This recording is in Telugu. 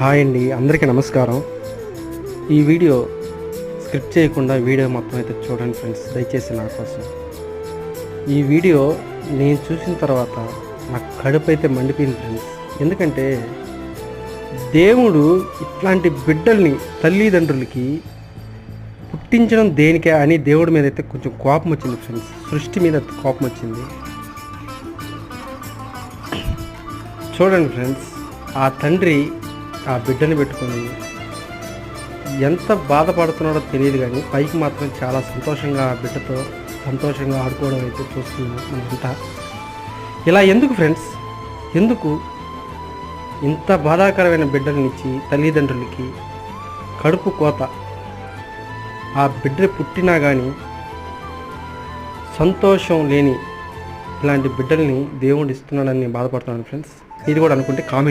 హాయ్ అండి, అందరికీ నమస్కారం. ఈ వీడియో స్క్రిప్ట్ చేయకుండా వీడియో మొత్తం అయితే చూడండి ఫ్రెండ్స్, దయచేసి నా కోసం. ఈ వీడియో నేను చూసిన తర్వాత నాకు కడుపు అయితే మండిపోయింది ఫ్రెండ్స్. ఎందుకంటే దేవుడు ఇట్లాంటి బిడ్డల్ని తల్లిదండ్రులకి పుట్టించడం దేనికే అని దేవుడి మీద అయితే కొంచెం కోపం వచ్చింది ఫ్రెండ్స్. సృష్టి మీద కోపం వచ్చింది. చూడండి ఫ్రెండ్స్, ఆ తండ్రి ఆ బిడ్డని పెట్టుకొని ఎంత బాధపడుతున్నాడో తెలియదు, కానీ పైకి మాత్రం చాలా సంతోషంగా ఆ బిడ్డతో సంతోషంగా ఆడుకోవడం అయితే చూస్తున్నాం మనంతా. ఇలా ఎందుకు ఫ్రెండ్స్, ఎందుకు ఇంత బాధాకరమైన బిడ్డలనిచ్చి తల్లిదండ్రులకి కడుపు కోత, ఆ బిడ్డ పుట్టినా కానీ సంతోషం లేని ఇలాంటి బిడ్డల్ని దేవుడు ఇస్తున్నాడని బాధపడుతున్నాను ఫ్రెండ్స్. ఇది కూడా అనుకుంటే కామెంట్